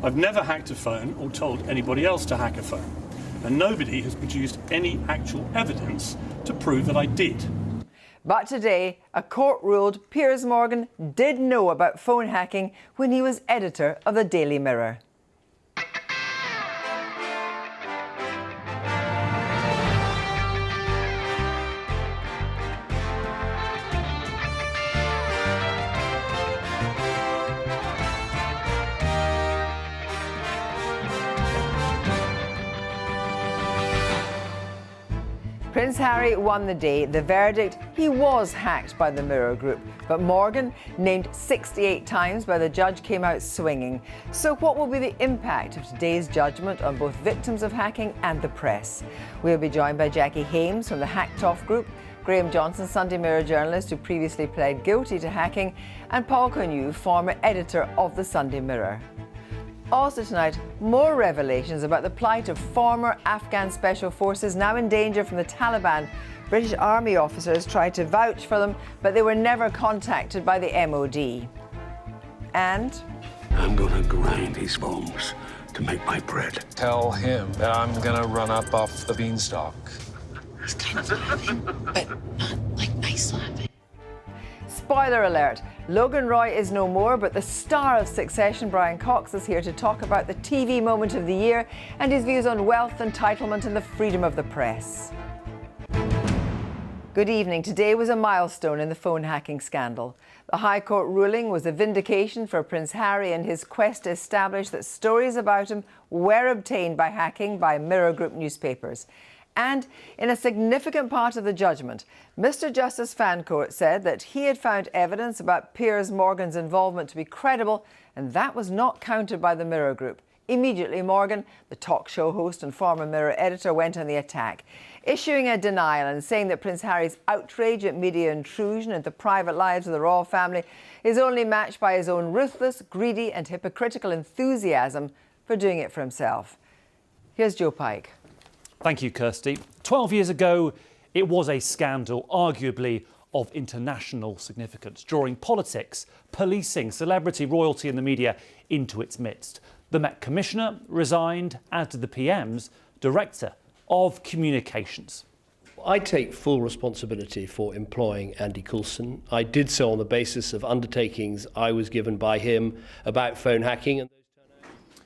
I've never hacked a phone or told anybody else to hack a phone, and nobody has produced any actual evidence to prove that I did. But today, a court ruled Piers Morgan did know about phone hacking when he was editor of the Daily Mirror. Prince Harry won the day. The verdict: he was hacked by the Mirror Group. But Morgan, named 68 times by the judge, came out swinging. So what will be the impact of today's judgment on both victims of hacking and the press? We'll be joined by Jackie Hames from the Hacked Off Group, Graham Johnson, Sunday Mirror journalist who previously pled guilty to hacking, and Paul Connew, former editor of the Sunday Mirror. Also tonight, more revelations about the plight of former Afghan special forces now in danger from the Taliban. British Army officers tried to vouch for them, but they were never contacted by the MOD. And I'm gonna grind these bones to make my bread. Tell him that I'm gonna run up off the beanstalk. It's kind of laughing, but not like nice laughing. spoiler alert, Logan Roy is no more, but the star of Succession, Brian Cox, is here to talk about the TV moment of the year and his views on wealth, entitlement and the freedom of the press. Good evening. Today was a milestone in the phone hacking scandal. The High Court ruling was a vindication for Prince Harry in his quest to establish that stories about him were obtained by hacking by Mirror Group newspapers. And in a significant part of the judgment, Mr Justice Fancourt said that he had found evidence about Piers Morgan's involvement to be credible, and that was not counted by the Mirror Group. Immediately, Morgan, the talk show host and former Mirror editor, went on the attack, issuing a denial and saying that Prince Harry's outrage at media intrusion into the private lives of the royal family is only matched by his own ruthless, greedy and hypocritical enthusiasm for doing it for himself. Here's Joe Pike. Thank you, Kirsty. 12 years ago, it was a scandal, arguably of international significance, drawing politics, policing, celebrity, royalty and the media into its midst. The Met Commissioner resigned, as did the PM's Director of Communications. I take full responsibility for employing Andy Coulson. I did so on the basis of undertakings I was given by him about phone hacking.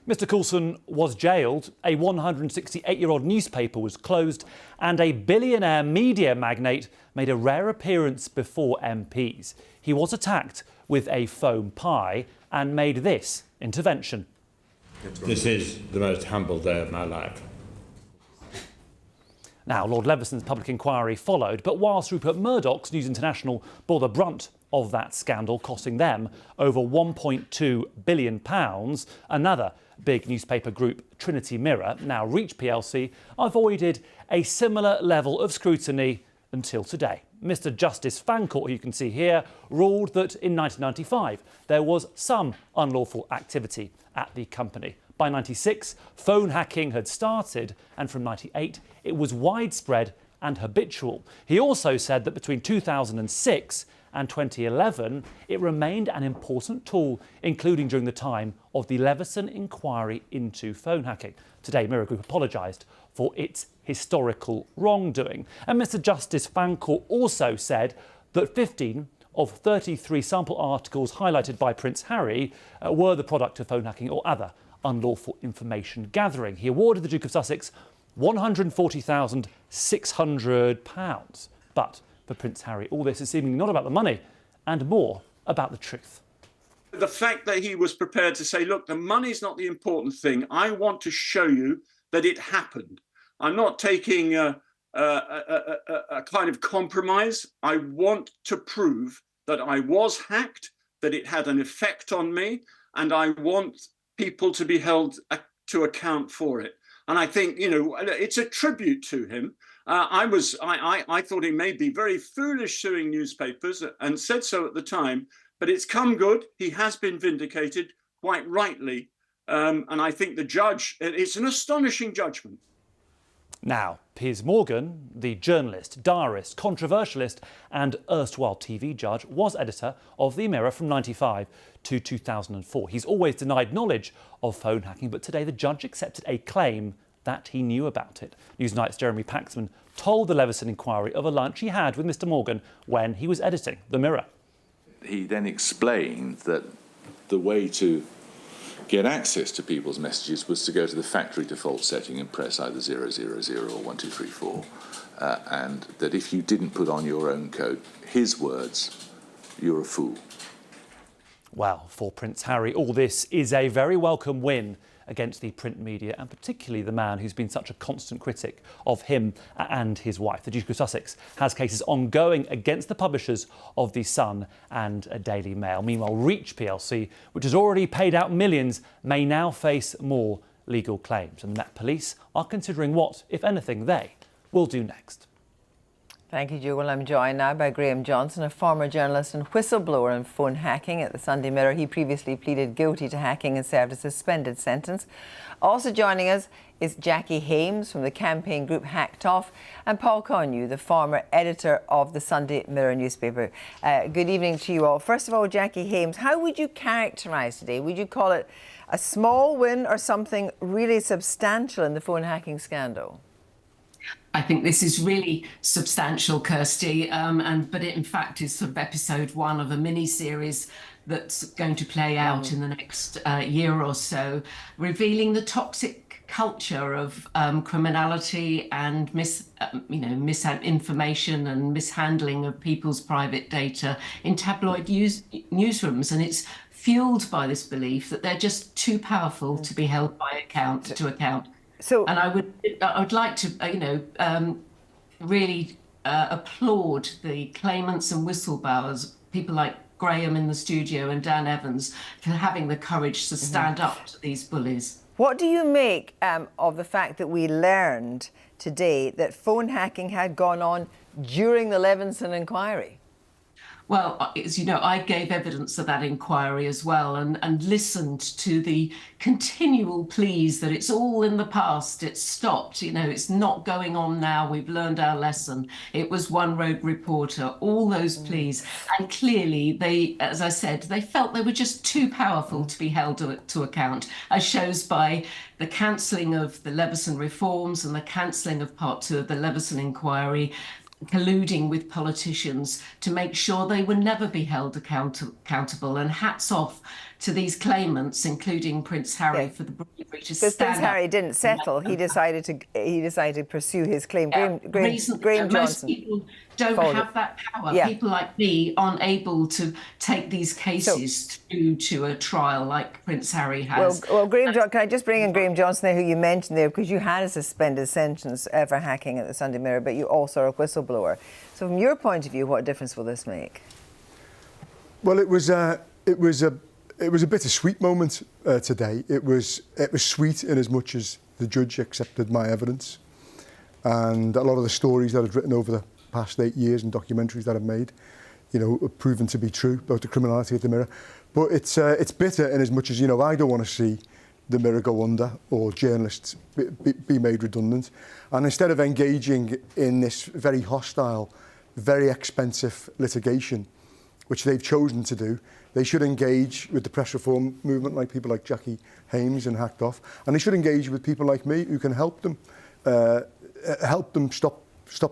Mr Coulson was jailed, a 168-year-old newspaper was closed, and a billionaire media magnate made a rare appearance before MPs. He was attacked with a foam pie and made this intervention. This is the most humble day of my life. Now, Lord Levison's public inquiry followed, but whilst Rupert Murdoch's News International bore the brunt of that scandal, costing them over £1.2 billion, another big newspaper group, Trinity Mirror, now Reach plc, avoided a similar level of scrutiny until today. Mr Justice Fancourt, who you can see here, ruled that in 1995 there was some unlawful activity at the company. By 96, phone hacking had started, and from 98 it was widespread and habitual. He also said that between 2006 and 2011, it remained an important tool, including during the time of the Levison inquiry into phone hacking. Today, Mirror Group apologised for its historical wrongdoing. And Mr Justice Fancourt also said that 15 of 33 sample articles highlighted by Prince Harry were the product of phone hacking or other unlawful information gathering. He awarded the Duke of Sussex £140,600. But for Prince Harry, all this is seemingly not about the money and more about the truth. The fact that he was prepared to say, look, the money's not the important thing. I want to show you that it happened. I'm not taking a kind of compromise. I want to prove that I was hacked, that it had an effect on me, and I want people to be held to account for it. And I think, you know, it's a tribute to him. I thought he may be very foolish suing newspapers and said so at the time, but it's come good. He has been vindicated quite rightly. And I think the judge, it's an astonishing judgment. Now, Piers Morgan, the journalist, diarist, controversialist and erstwhile TV judge, was editor of The Mirror from 1995 to 2004. He's always denied knowledge of phone hacking, but today the judge accepted a claim that he knew about it. Newsnight's Jeremy Paxman told the Leveson inquiry of a lunch he had with Mr Morgan when he was editing The Mirror. He then explained that the way to get access to people's messages was to go to the factory default setting and press either 000 or 1234, and that if you didn't put on your own code, his words, you're a fool. Well, for Prince Harry, all this is a very welcome win against the print media, and particularly the man who's been such a constant critic of him and his wife. The Duke of Sussex has cases ongoing against the publishers of The Sun and Daily Mail. Meanwhile, Reach plc, which has already paid out millions, may now face more legal claims. And the Met Police are considering what, if anything, they will do next. Thank you, Joe. Well, I'm joined now by Graham Johnson, a former journalist and whistleblower in phone hacking at the Sunday Mirror. He previously pleaded guilty to hacking and served a suspended sentence. Also joining us is Jackie Hames from the campaign group Hacked Off, and Paul Connew, the former editor of the Sunday Mirror newspaper. Good evening to you all. First of all, Jackie Hames, how would you characterise today? Would you call it a small win or something really substantial in the phone hacking scandal? I think this is really substantial, Kirsty, but it in fact is sort of episode one of a mini-series that's going to play out in the next year or so, revealing the toxic culture of criminality and misinformation and mishandling of people's private data in tabloid newsrooms. And it's fueled by this belief that they're just too powerful to be held to account. So, and I would like to, really applaud the claimants and whistleblowers, people like Graham in the studio and Dan Evans, for having the courage to stand up to these bullies. What do you make of the fact that we learned today that phone hacking had gone on during the Leveson inquiry? Well, as you know, I gave evidence of that inquiry as well and listened to the continual pleas that it's all in the past, it's stopped, it's not going on now, we've learned our lesson. It was one rogue reporter, all those pleas. And clearly they, as I said, they felt they were just too powerful to be held to account, as shows by the cancelling of the Leveson reforms and the cancelling of part 2 of the Leveson inquiry, colluding with politicians to make sure they would never be held accountable. And hats off to these claimants, including Prince Harry, for the bravery to stand up. Because Prince Harry didn't settle. He decided to pursue his claim. Graham Johnson. Most people don't have that power. Yeah. People like me aren't able to take these cases through to a trial like Prince Harry has. Well, Graham, can I just bring in Graham Johnson there, who you mentioned there, because you had a suspended sentence for hacking at the Sunday Mirror, but you also are a whistleblower. So from your point of view, what difference will this make? Well, it was a bittersweet moment today. It was sweet in as much as the judge accepted my evidence, and a lot of the stories that I've written over the past 8 years and documentaries that I've made, have proven to be true about the criminality of the Mirror. But it's bitter in as much as I don't want to see the Mirror go under or journalists be made redundant. And instead of engaging in this very hostile, very expensive litigation, which they've chosen to do, they should engage with the press reform movement, like people like Jackie Hames and Hacked Off, and they should engage with people like me who can help them stop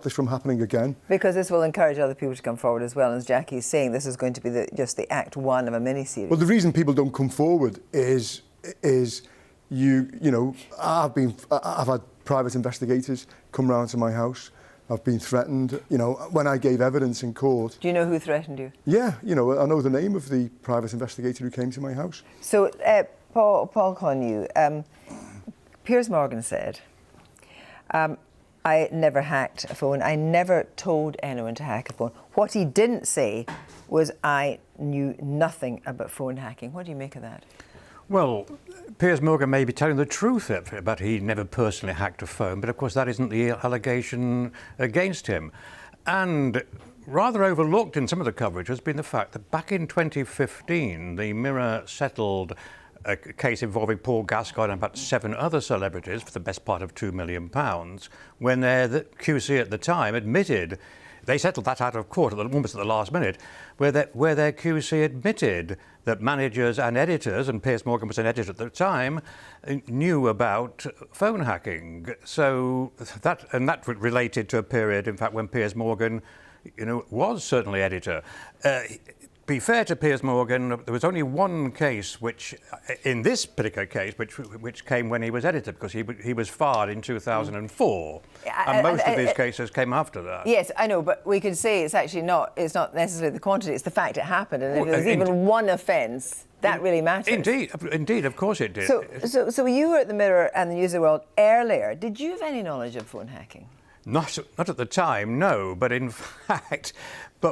this from happening again. Because this will encourage other people to come forward as well. As Jackie's saying, this is going to be just the act one of a mini-series. Well, the reason people don't come forward is I've had private investigators come round to my house. I've been threatened, when I gave evidence in court. Do you know who threatened you? Yeah, I know the name of the private investigator who came to my house. So, Paul Connew, Piers Morgan said, I never hacked a phone. I never told anyone to hack a phone. What he didn't say was I knew nothing about phone hacking. What do you make of that? Well, Piers Morgan may be telling the truth about he never personally hacked a phone, but of course that isn't the allegation against him. And rather overlooked in some of the coverage has been the fact that back in 2015, the Mirror settled a case involving Paul Gascoigne and about 7 other celebrities for the best part of £2 million, when the QC at the time admitted, they settled that out of court almost at the last minute, where their QC admitted that managers and editors, and Piers Morgan was an editor at the time, knew about phone hacking. So that related to a period, in fact, when Piers Morgan, was certainly editor. Be fair to Piers Morgan, there was only one case which, in this particular case, which came when he was editor, because he was fired in 2004, and most of these cases came after that. Yes, I know, but we could say it's not necessarily the quantity; it's the fact it happened, and if there's even one offence, that really matters. Indeed, of course it did. So you were at the Mirror and the News of the World earlier. Did you have any knowledge of phone hacking? Not at the time, no. But in fact,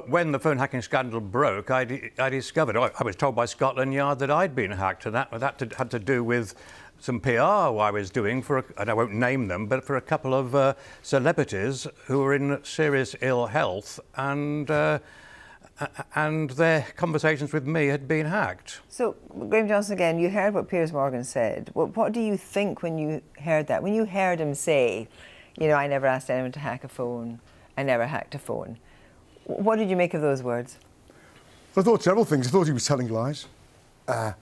when the phone hacking scandal broke, I discovered, I was told by Scotland Yard that I'd been hacked, and that had to do with some PR I was doing and I won't name them, but for a couple of celebrities who were in serious ill health, and their conversations with me had been hacked. So, Graham Johnson, again, you heard what Piers Morgan said. What do you think when you heard that? When you heard him say, I never asked anyone to hack a phone, I never hacked a phone. What did you make of those words? I thought several things. I thought he was telling lies. I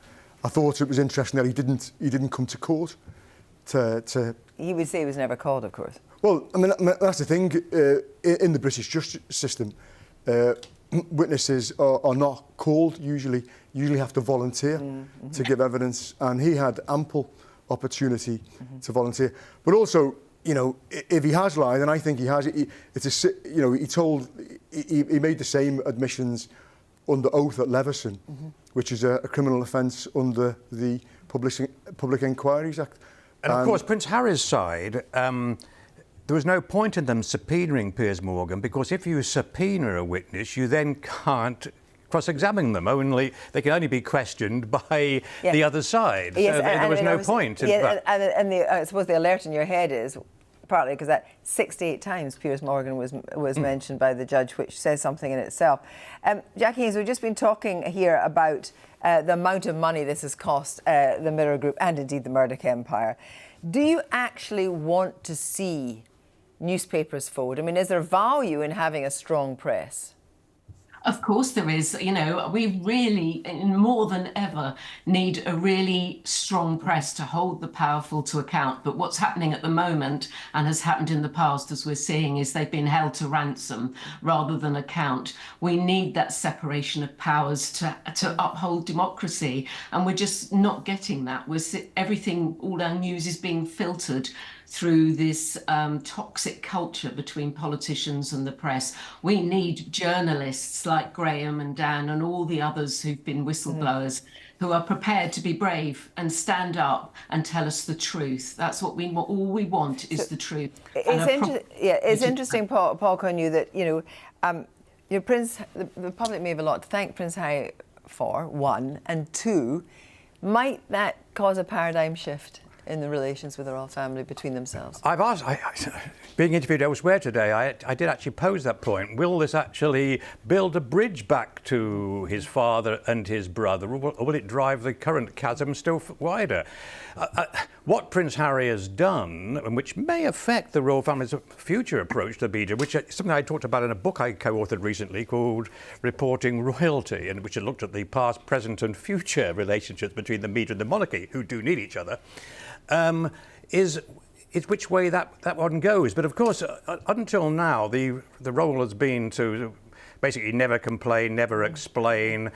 thought it was interesting that he didn't come to court to... He would say he was never called, of course. Well, I mean, that's the thing. In the British justice system, witnesses are not called usually have to volunteer to give evidence, and he had ample opportunity to volunteer. But also, if he has lied, and I think he has, he made the same admissions under oath at Leveson, which is a criminal offence under the Public Inquiries Act. And of course, Prince Harry's side, there was no point in them subpoenaing Piers Morgan, because if you subpoena a witness, you then can't cross-examine them. They can only be questioned by the other side. Yes, so there was no point. I suppose the alert in your head is partly because that 68 times Piers Morgan was mentioned by the judge, which says something in itself. Jackie Haynes, we've just been talking here about the amount of money this has cost the Mirror Group and indeed the Murdoch Empire. Do you actually want to see newspapers fold? I mean, is there value in having a strong press? Of course there is. We really, more than ever, need a really strong press to hold the powerful to account. But what's happening at the moment, and has happened in the past, as we're seeing, is they've been held to ransom rather than account. We need that separation of powers to uphold democracy, and we're just not getting that. All our news is being filtered through this toxic culture between politicians and the press. We need journalists like Graham and Dan and all the others who've been whistleblowers who are prepared to be brave and stand up and tell us the truth. That's what we want. All we want is the truth. It's interesting, Paul Connew, that the public may have a lot to thank Prince Harry for, one, and two, might that cause a paradigm shift in the relations with the royal family between themselves? I've asked, being interviewed elsewhere today, I did actually pose that point. Will this actually build a bridge back to his father and his brother, or will it drive the current chasm still wider? What Prince Harry has done, and which may affect the royal family's future approach to media, which is something I talked about in a book I co-authored recently called Reporting Royalty, and which looked at the past, present and future relationships between the media and the monarchy, who do need each other, is which way that one goes. But of course, until now, the role has been to basically never complain, never explain,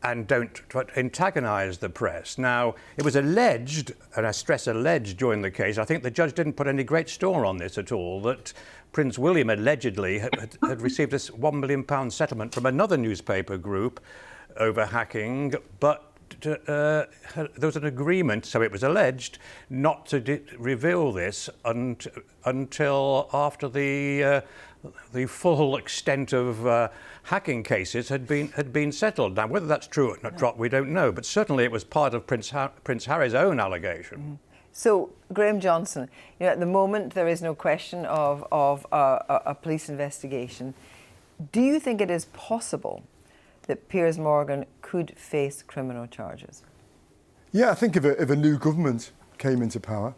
and don't antagonise the press. Now, it was alleged, and I stress alleged during the case, I think the judge didn't put any great store on this at all, that Prince William allegedly had received a £1 million settlement from another newspaper group over hacking, but there was an agreement, so it was alleged, not to reveal this until after the full extent of hacking cases had been settled. Now, whether that's true or not, we don't know, but certainly it was part of Prince Harry's own allegation. So, Graham Johnson, at the moment there is no question of a police investigation. Do you think it is possible that Piers Morgan could face criminal charges? Yeah, I think if a new government came into power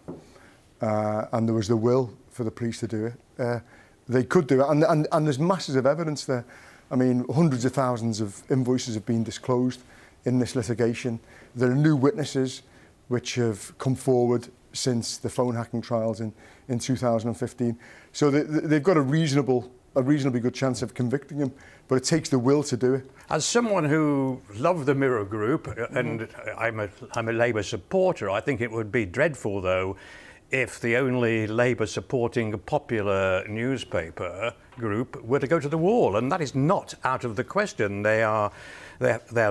and there was the will for the police to do it, they could do it. And there's masses of evidence there. I mean, hundreds of thousands of invoices have been disclosed in this litigation. There are new witnesses which have come forward since the phone hacking trials in 2015. So they've got a reasonably good chance of convicting him, but it takes the will to do it. As someone who loved the Mirror Group, and I'm a Labour supporter, I think it would be dreadful, though, if the only Labour supporting a popular newspaper group were to go to the wall, and that is not out of the question. They're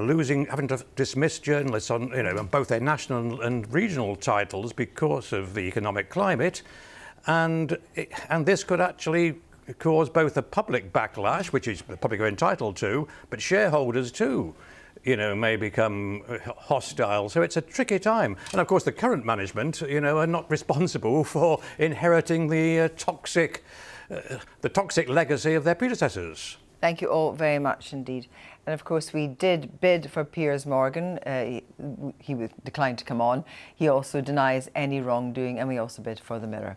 losing, having to dismiss journalists on on both their national and regional titles because of the economic climate, and this could actually cause both a public backlash, which is the public are entitled to, but shareholders too, may become hostile. So it's a tricky time. And of course, the current management, are not responsible for inheriting the toxic legacy of their predecessors. Thank you all very much indeed. And of course, we did bid for Piers Morgan. He declined to come on. He also denies any wrongdoing, and we also bid for the Mirror.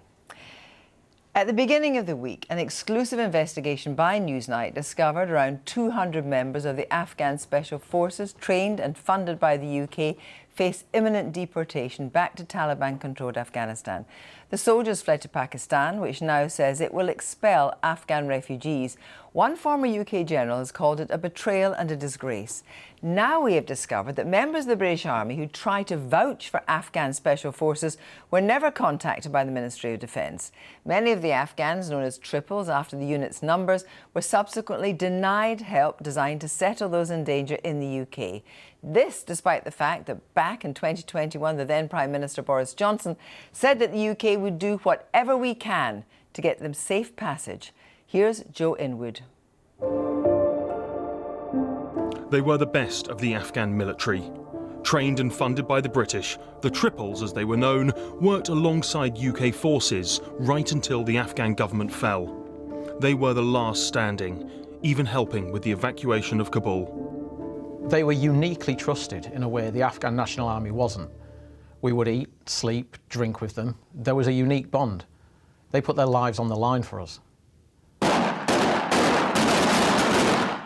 At the beginning of the week, an exclusive investigation by Newsnight discovered around 200 members of the Afghan Special Forces, trained and funded by the UK, face imminent deportation back to Taliban-controlled Afghanistan. The soldiers fled to Pakistan, which now says it will expel Afghan refugees. One former UK general has called it a betrayal and a disgrace. Now we have discovered that members of the British Army who tried to vouch for Afghan Special Forces were never contacted by the Ministry of Defence. Many of the Afghans, known as triples after the unit's numbers, were subsequently denied help designed to settle those in danger in the UK. This despite the fact that back in 2021, the then Prime Minister Boris Johnson said that the UK would do whatever we can to get them safe passage. Here's Joe Inwood. They were the best of the Afghan military. Trained and funded by the British, the Triples, as they were known, worked alongside UK forces right until the Afghan government fell. They were the last standing, even helping with the evacuation of Kabul. They were uniquely trusted in a way the Afghan National Army wasn't. We would eat, sleep, drink with them. There was a unique bond. They put their lives on the line for us.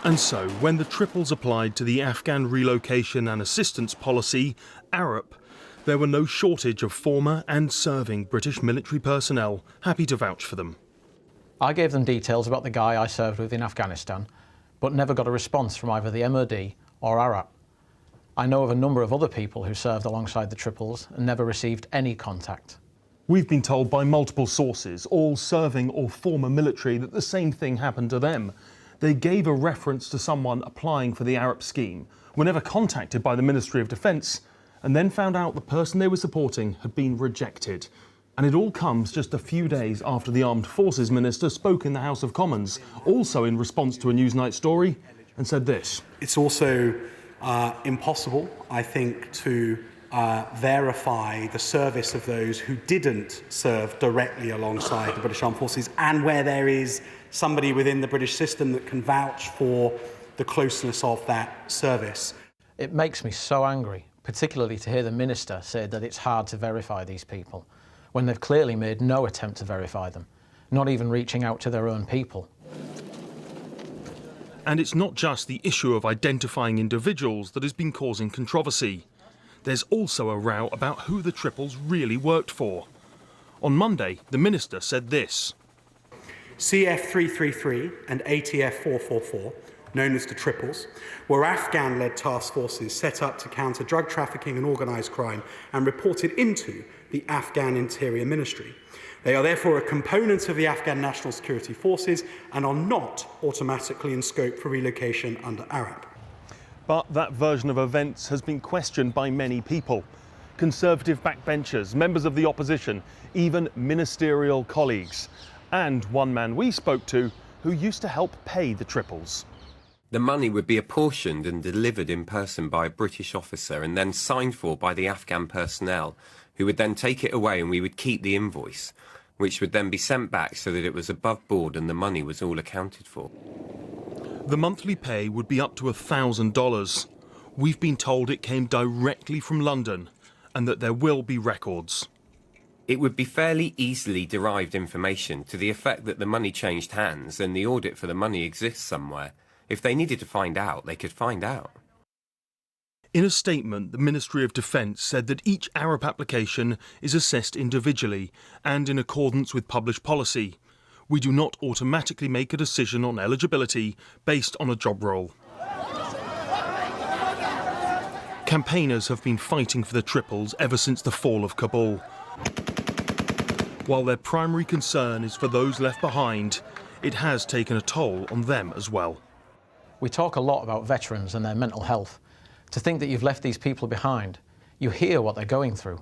And so, when the Triples applied to the Afghan Relocation and Assistance Policy, ARAP, there were no shortage of former and serving British military personnel happy to vouch for them. I gave them details about the guy I served with in Afghanistan, but never got a response from either the MOD or ARAP. I know of a number of other people who served alongside the Triples and never received any contact. We've been told by multiple sources, all serving or former military, that the same thing happened to them. They gave a reference to someone applying for the ARAP scheme, were never contacted by the Ministry of Defence, and then found out the person they were supporting had been rejected. And it all comes just a few days after the Armed Forces Minister spoke in the House of Commons, also in response to a Newsnight story, and said this. It's also impossible, I think, to verify the service of those who didn't serve directly alongside the British Armed Forces, and where there is somebody within the British system that can vouch for the closeness of that service. It makes me so angry, particularly to hear the Minister say that it's hard to verify these people, when they've clearly made no attempt to verify them, not even reaching out to their own people. And it's not just the issue of identifying individuals that has been causing controversy. There's also a row about who the Triples really worked for. On Monday, the Minister said this. CF 333 and ATF 444, known as the Triples, were Afghan-led task forces set up to counter drug trafficking and organised crime and reported into the Afghan Interior Ministry. They are therefore a component of the Afghan National Security Forces and are not automatically in scope for relocation under ARAP. But that version of events has been questioned by many people. Conservative backbenchers, members of the opposition, even ministerial colleagues. And one man we spoke to who used to help pay the Triples. The money would be apportioned and delivered in person by a British officer and then signed for by the Afghan personnel, who would then take it away and we would keep the invoice, which would then be sent back so that it was above board and the money was all accounted for. The monthly pay would be up to $1,000. We've been told it came directly from London, and that there will be records. It would be fairly easily derived information to the effect that the money changed hands and the audit for the money exists somewhere. If they needed to find out, they could find out. In a statement, the Ministry of Defence said that each Arab application is assessed individually and in accordance with published policy. We do not automatically make a decision on eligibility based on a job role. Campaigners have been fighting for the triples ever since the fall of Kabul. While their primary concern is for those left behind, it has taken a toll on them as well. We talk a lot about veterans and their mental health. To think that you've left these people behind, you hear what they're going through.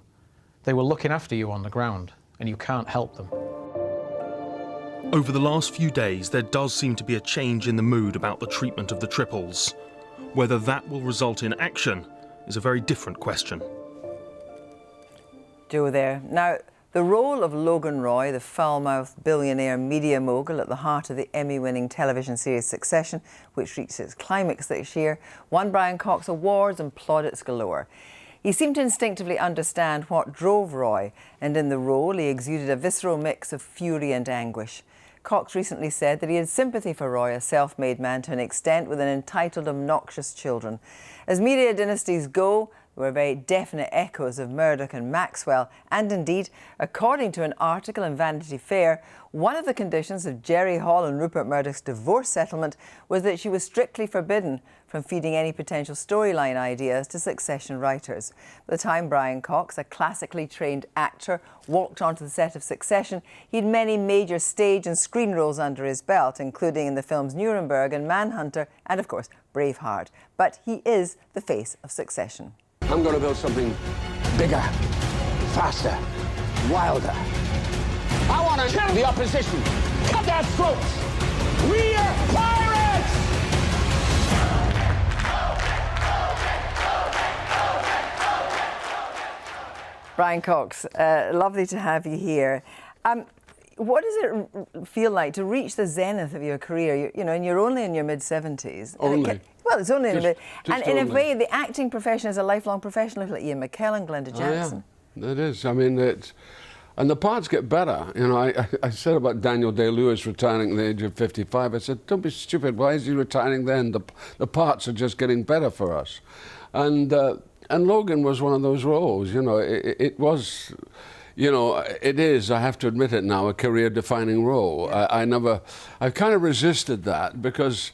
They were looking after you on the ground, and you can't help them. Over the last few days, there does seem to be a change in the mood about the treatment of the triples. Whether that will result in action is a very different question. Joe there. Now, the role of Logan Roy, the foul-mouthed billionaire media mogul at the heart of the Emmy-winning television series Succession, which reached its climax this year, won Brian Cox awards and plaudits galore. He seemed to instinctively understand what drove Roy, and in the role he exuded a visceral mix of fury and anguish. Cox recently said that he had sympathy for Roy, a self-made man to an extent with an entitled, obnoxious children. As media dynasties go, there were very definite echoes of Murdoch and Maxwell, and indeed, according to an article in Vanity Fair, one of the conditions of Jerry Hall and Rupert Murdoch's divorce settlement was that she was strictly forbidden from feeding any potential storyline ideas to Succession writers. By the time Brian Cox, a classically trained actor, walked onto the set of Succession, he had many major stage and screen roles under his belt, including in the films Nuremberg and Manhunter and, of course, Braveheart. But he is the face of Succession. I'm going to build something bigger, faster, wilder. I want to kill the opposition, cut their throats. We are pirates! Brian Cox, lovely to have you here. What does it feel like to reach the zenith of your career? And you're only in your mid-70s. Only. Well, it's only in a bit. And in only. a way, the acting profession is a lifelong profession. Look at Ian McKellen, Glenda Jackson. Oh, yeah. It is. I mean, and the parts get better. I said about Daniel Day-Lewis retiring at the age of 55. I said, don't be stupid. Why is he retiring then? The parts are just getting better for us. And Logan was one of those roles. It was. It is, I have to admit it now, a career-defining role. Yeah. I've kind of resisted that because,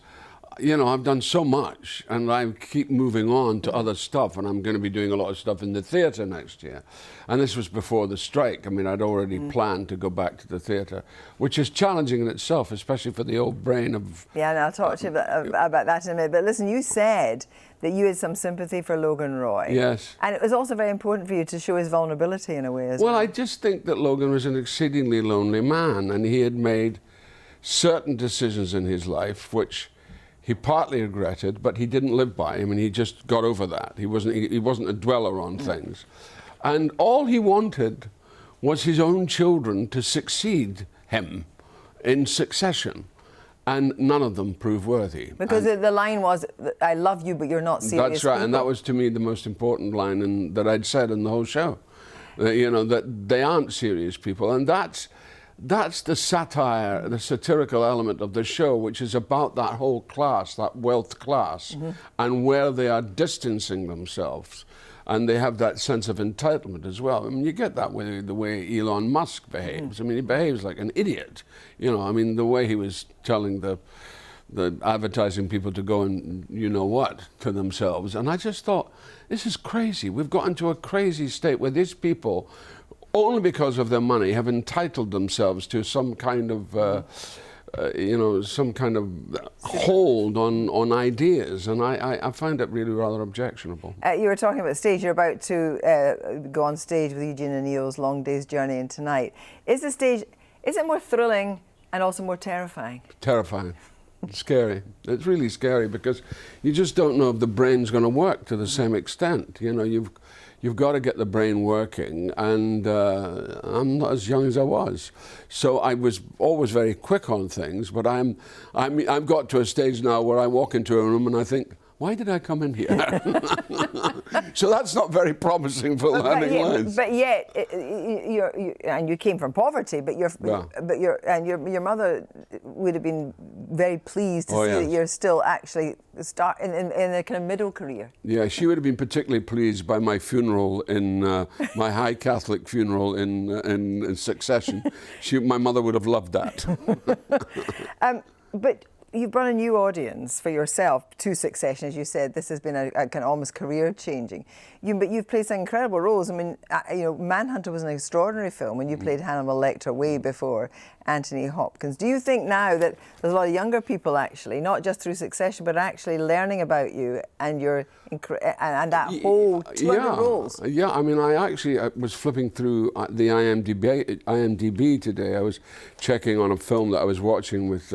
I've done so much and I keep moving on to other stuff, and I'm going to be doing a lot of stuff in the theatre next year. And this was before the strike. I mean, I'd already planned to go back to the theatre, which is challenging in itself, especially for the old brain of... Yeah, and I'll talk to you about that in a minute. But listen, you said that you had some sympathy for Logan Roy. Yes. And it was also very important for you to show his vulnerability in a way as well. Well, I just think that Logan was an exceedingly lonely man, and he had made certain decisions in his life which he partly regretted, but he didn't live by. I mean, he just got over that. He wasn't a dweller on things. And all he wanted was his own children to succeed him in succession. And none of them proved worthy. Because the line was, I love you, but you're not serious. That's right, people. and that was to me the most important line that I'd said in the whole show. That they aren't serious people. And that's the satire, the satirical element of the show, which is about that whole class, that wealth class, and where they are distancing themselves. And they have that sense of entitlement as well. I mean, you get that with the way Elon Musk behaves. I mean, he behaves like an idiot. I mean, the way he was telling the advertising people to go and you-know-what to themselves. And I just thought, this is crazy. We've got into a crazy state where these people, only because of their money, have entitled themselves to some kind of... some kind of hold on ideas, and I find it really rather objectionable. You were talking about stage. You're about to go on stage with Eugene O'Neill's Long Day's Journey into Night. Is it more thrilling and also more terrifying? Terrifying. It's scary. It's really scary because you just don't know if the brain's going to work to the same extent. You've got to get the brain working, and I'm not as young as I was. So I was always very quick on things, but I've got to a stage now where I walk into a room and I think, why did I come in here? So that's not very promising for learning lines. But yet, and you came from poverty, but your mother would have been very pleased to see that you're still actually in a kind of middle career. Yeah, she would have been particularly pleased by my funeral in my high Catholic funeral in succession. My mother would have loved that. But you've brought a new audience for yourself to Succession, as you said. This has been a kind of almost career-changing. But you've played some incredible roles. I mean, Manhunter was an extraordinary film, and you played Hannibal Lecter way before Anthony Hopkins. Do you think now that there's a lot of younger people actually, not just through Succession, but actually learning about you and your and that whole 200 roles? Yeah, I mean, I was flipping through the IMDb today. I was checking on a film that I was watching with.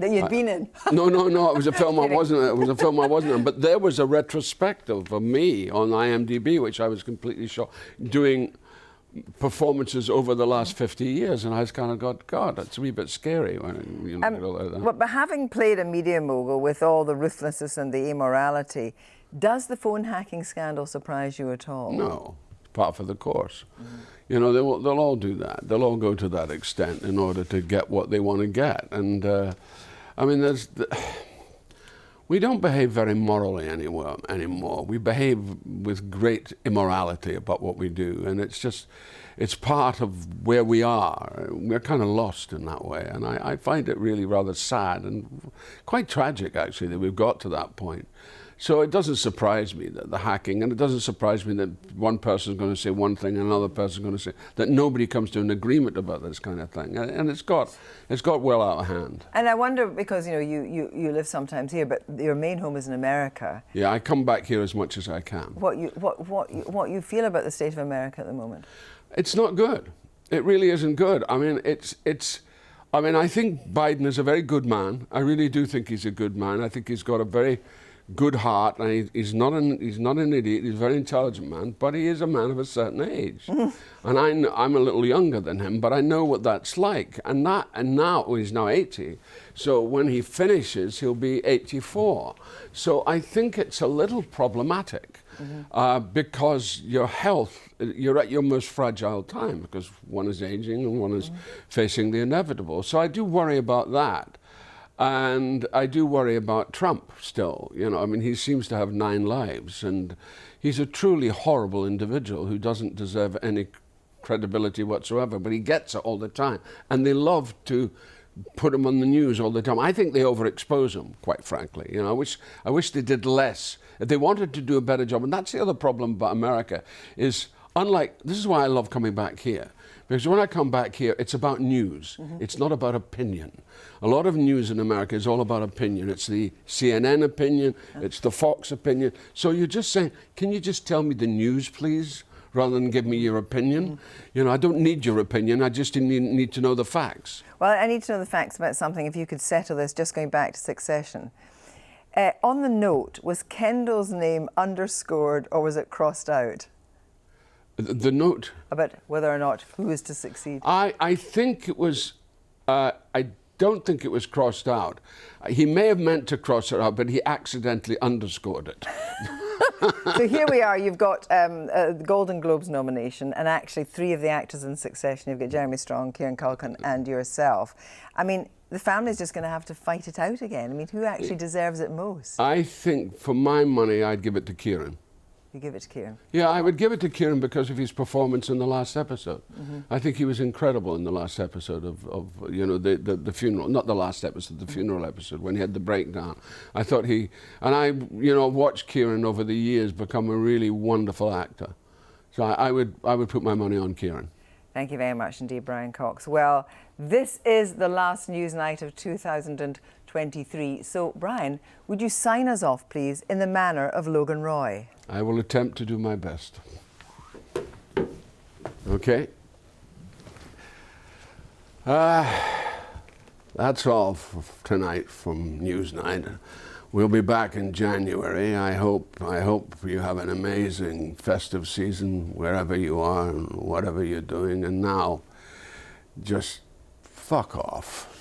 That you'd been in? No. It was a film I wasn't. It was a film I wasn't in. But there was a retrospective of me on IMDb, which I was completely shocked, doing performances over the last 50 years, and I just kind of got, God, that's a wee bit scary when you know, like that. But having played a media mogul with all the ruthlessness and the immorality, does the phone hacking scandal surprise you at all? No, it's part of the course. You know, they'll all do that. They'll all go to that extent in order to get what they want to get. And I mean, we don't behave very morally anymore. We behave with great immorality about what we do, and it's part of where we are. We're kind of lost in that way, and I find it really rather sad and quite tragic, actually, that we've got to that point. So it doesn't surprise me that the hacking, and it doesn't surprise me that one person is going to say one thing and another person is going to say, that nobody comes to an agreement about this kind of thing. And it's got well out of hand. And I wonder, because you live sometimes here, but your main home is in America. Yeah, I come back here as much as I can. What you feel about the state of America at the moment? It's not good. It really isn't good. I mean, I think Biden is a very good man. I really do think he's a good man. I think he's got a very good heart, and he's not an idiot. He's a very intelligent man, but he is a man of a certain age. And I'm a little younger than him, but I know what that's like. And now he's now 80, so when he finishes, he'll be 84. So I think it's a little problematic because your health, you're at your most fragile time because one is aging and one is facing the inevitable. So I do worry about that. And I do worry about Trump still. You know, I mean, he seems to have 9 lives, and he's a truly horrible individual who doesn't deserve any credibility whatsoever, but he gets it all the time. And they love to put him on the news all the time. I think they overexpose him, quite frankly. You know, I wish they did less. If they wanted to do a better job, and that's the other problem about America, is this is why I love coming back here. Because when I come back here, it's about news. It's not about opinion. A lot of news in America is all about opinion. It's the CNN opinion, it's the Fox opinion. So you're just saying, can you just tell me the news, please, rather than give me your opinion? You know, I don't need your opinion, I just need to know the facts. Well, I need to know the facts about something, if you could settle this, just going back to Succession. On the note, was Kendall's name underscored or was it crossed out? The note? About whether or not who is to succeed. I think it was, I don't think it was crossed out. He may have meant to cross it out, but he accidentally underscored it. So here we are, you've got the Golden Globes nomination, and actually 3 of the actors in Succession. You've got Jeremy Strong, Kieran Culkin and yourself. I mean, the family's just going to have to fight it out again. I mean, who actually deserves it most? I think, for my money, I'd give it to Kieran. You give it to Kieran? Yeah, I would give it to Kieran because of his performance in the last episode. I think he was incredible in the last episode of you know, the funeral, not the last episode, the funeral episode, when he had the breakdown. I thought and I, you know, watched Kieran over the years become a really wonderful actor. So I would put my money on Kieran. Thank you very much indeed, Brian Cox. Well, this is the last Newsnight of 2023. So, Brian, would you sign us off, please, in the manner of Logan Roy? I will attempt to do my best. Okay? That's all for tonight from Newsnight. We'll be back in January. I hope you have an amazing festive season wherever you are and whatever you're doing. And now, just fuck off.